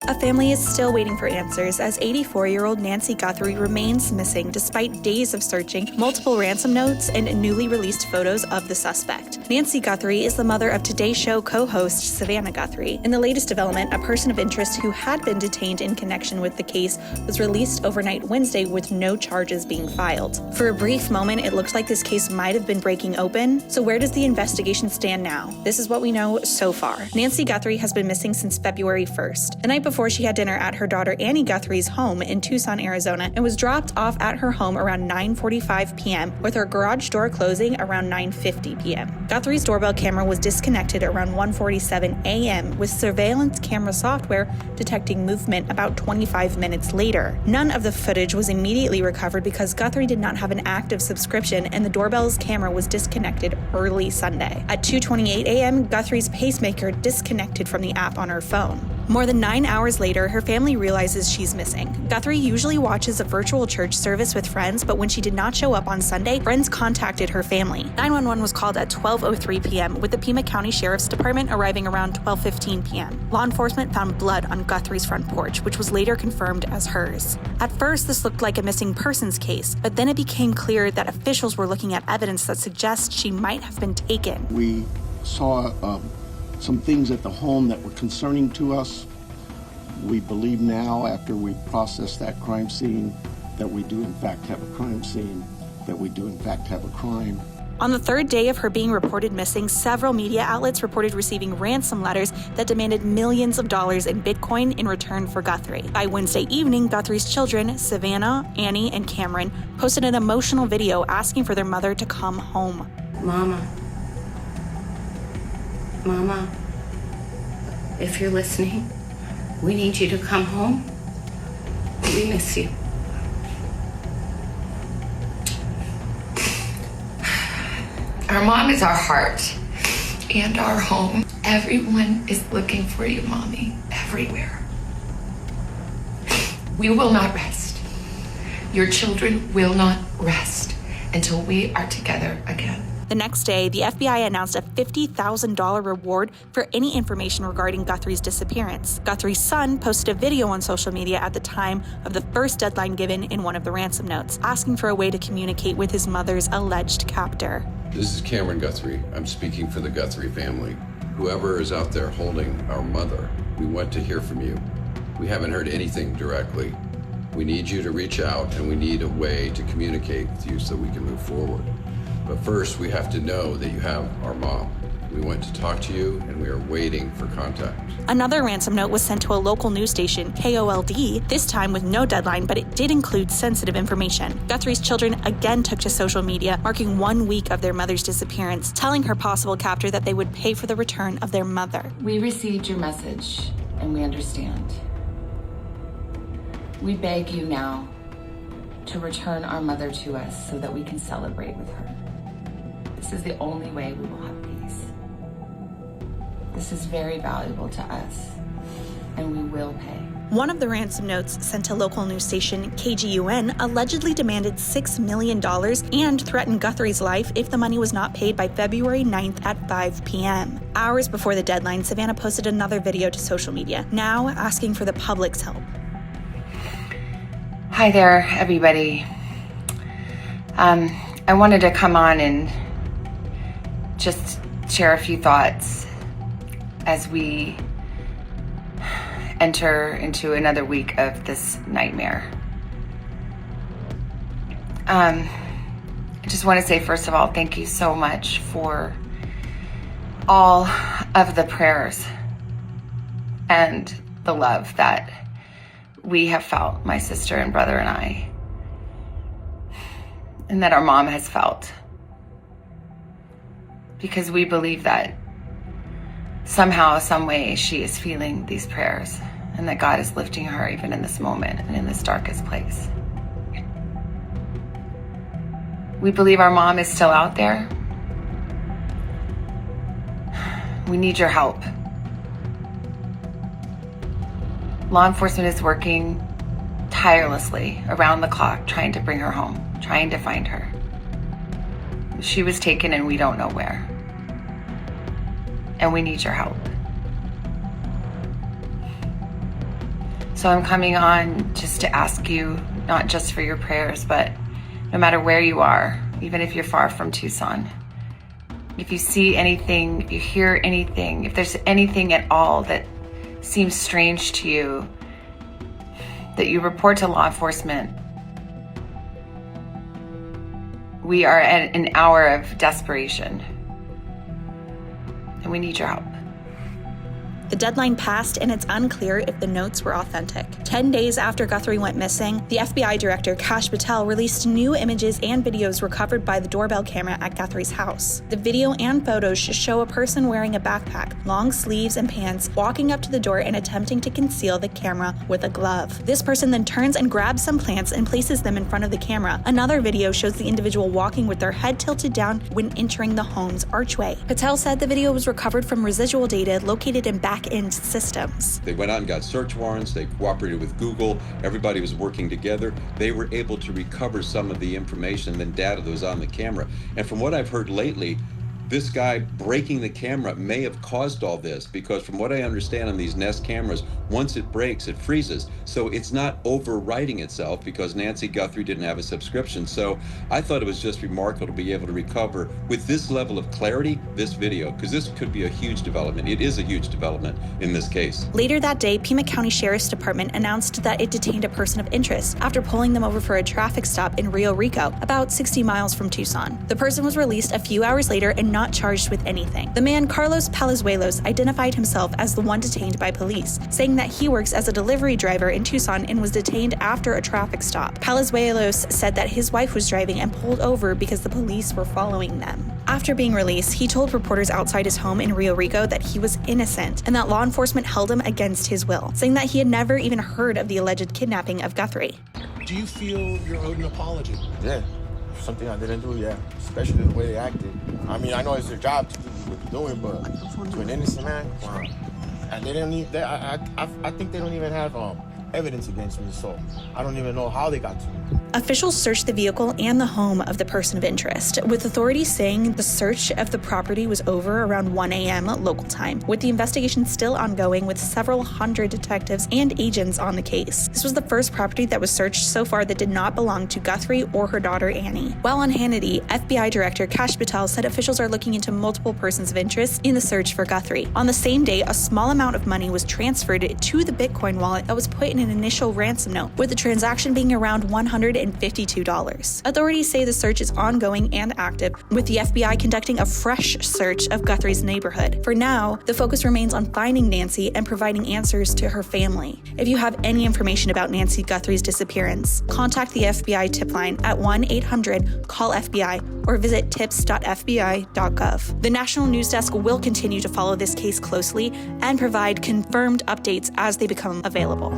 A family is still waiting for answers as 84-year-old Nancy Guthrie remains missing despite days of searching, multiple ransom notes, and newly released photos of the suspect. Nancy Guthrie is the mother of Today Show co-host Savannah Guthrie. In the latest development, a person of interest who had been detained in connection with the case was released overnight Wednesday with no charges being filed. For a brief moment, it looked like this case might have been breaking open. So where does the investigation stand now? This is what we know so far. Nancy Guthrie has been missing since February 1st. The night before, she had dinner at her daughter Annie Guthrie's home in Tucson, Arizona, and was dropped off at her home around 9:45 p.m. with her garage door closing around 9:50 p.m. Guthrie's doorbell camera was disconnected around 1:47 a.m. with surveillance camera software detecting movement about 25 minutes later. None of the footage was immediately recovered because Guthrie did not have an active subscription and the doorbell's camera was disconnected early Sunday. At 2:28 a.m., Guthrie's pacemaker disconnected from the app on her phone. More than 9 hours later, her family realizes she's missing. Guthrie usually watches a virtual church service with friends, but when she did not show up on Sunday, friends contacted her family. 911 was called at 12:03 p.m., with the Pima County Sheriff's Department arriving around 12:15 p.m. Law enforcement found blood on Guthrie's front porch, which was later confirmed as hers. At first, this looked like a missing persons case, but then it became clear that officials were looking at evidence that suggests she might have been taken. We saw some things at the home that were concerning to us. We believe now, after we process that crime scene, that we do in fact have a crime scene, that we do in fact have a crime. On the third day of her being reported missing, several media outlets reported receiving ransom letters that demanded millions of dollars in Bitcoin in return for Guthrie. By Wednesday evening, Guthrie's children, Savannah, Annie, and Cameron, posted an emotional video asking for their mother to come home. Mama, if you're listening, we need you to come home. We miss you. Our mom is our heart and our home. Everyone is looking for you, Mommy, everywhere. We will not rest. Your children will not rest until we are together again. The next day, the FBI announced a $50,000 reward for any information regarding Guthrie's disappearance. Guthrie's son posted a video on social media at the time of the first deadline given in one of the ransom notes, asking for a way to communicate with his mother's alleged captor. This is Cameron Guthrie. I'm speaking for the Guthrie family. Whoever is out there holding our mother, we want to hear from you. We haven't heard anything directly. We need you to reach out, and we need a way to communicate with you so we can move forward. But first, we have to know that you have our mom. We want to talk to you, and we are waiting for contact. Another ransom note was sent to a local news station, KOLD, this time with no deadline, but it did include sensitive information. Guthrie's children again took to social media, marking 1 week of their mother's disappearance, telling her possible captor that they would pay for the return of their mother. We received your message, and we understand. We beg you now to return our mother to us so that we can celebrate with her. This is the only way we will have peace. This is very valuable to us, and we will pay. One of the ransom notes sent to local news station KGUN allegedly demanded $6 million and threatened Guthrie's life if the money was not paid by February 9th at 5 p.m. Hours before the deadline, Savannah posted another video to social media, now asking for the public's help. Hi there, everybody. I wanted to come on and just share a few thoughts as we enter into another week of this nightmare. I just want to say, first of all, thank you so much for all of the prayers and the love that we have felt, my sister and brother and I, and that our mom has felt. Because we believe that somehow, some way, she is feeling these prayers and that God is lifting her even in this moment and in this darkest place. We believe our mom is still out there. We need your help. Law enforcement is working tirelessly around the clock trying to bring her home, trying to find her. She was taken and we don't know where. And we need your help. So I'm coming on just to ask you, not just for your prayers, but no matter where you are, even if you're far from Tucson, if you see anything, if you hear anything, if there's anything at all that seems strange to you, that you report to law enforcement. We are at an hour of desperation, and we need your help. The deadline passed, and it's unclear if the notes were authentic. 10 days after Guthrie went missing, the FBI director, Kash Patel, released new images and videos recovered by the doorbell camera at Guthrie's house. The video and photos show a person wearing a backpack, long sleeves and pants, walking up to the door and attempting to conceal the camera with a glove. This person then turns and grabs some plants and places them in front of the camera. Another video shows the individual walking with their head tilted down when entering the home's archway. Patel said the video was recovered from residual data located in back-end systems. They went out and got search warrants, they cooperated with Google, everybody was working together. They were able to recover some of the information and data that was on the camera. And from what I've heard lately, this guy breaking the camera may have caused all this, because from what I understand on these Nest cameras, once it breaks, it freezes. So it's not overwriting itself because Nancy Guthrie didn't have a subscription. So I thought it was just remarkable to be able to recover with this level of clarity, this video, because this could be a huge development. It is a huge development in this case. Later that day, Pima County Sheriff's Department announced that it detained a person of interest after pulling them over for a traffic stop in Rio Rico, about 60 miles from Tucson. The person was released a few hours later and not charged with anything. The man, Carlos Palazuelos, identified himself as the one detained by police, saying that he works as a delivery driver in Tucson and was detained after a traffic stop. Palazuelos said that his wife was driving and pulled over because the police were following them. After being released, he told reporters outside his home in Rio Rico that he was innocent and that law enforcement held him against his will, saying that he had never even heard of the alleged kidnapping of Guthrie. Do you feel you're owed an apology? Yeah, something I didn't do, yeah. Especially the way they acted. I mean, I know it's their job to do what they're doing, but to an innocent man, wow. And they didn't even, I think they don't even have evidence against me, so I don't even know how they got to me. Officials searched the vehicle and the home of the person of interest, with authorities saying the search of the property was over around 1 a.m. local time, with the investigation still ongoing with several hundred detectives and agents on the case. This was the first property that was searched so far that did not belong to Guthrie or her daughter Annie. While on Hannity, FBI Director Kash Patel said officials are looking into multiple persons of interest in the search for Guthrie. On the same day, a small amount of money was transferred to the Bitcoin wallet that was put in an initial ransom note, with the transaction being around $152. Authorities say the search is ongoing and active, with the FBI conducting a fresh search of Guthrie's neighborhood. For now, the focus remains on finding Nancy and providing answers to her family. If you have any information about Nancy Guthrie's disappearance, contact the FBI tip line at 1-800-CALL-FBI or visit tips.fbi.gov. The National News Desk will continue to follow this case closely and provide confirmed updates as they become available.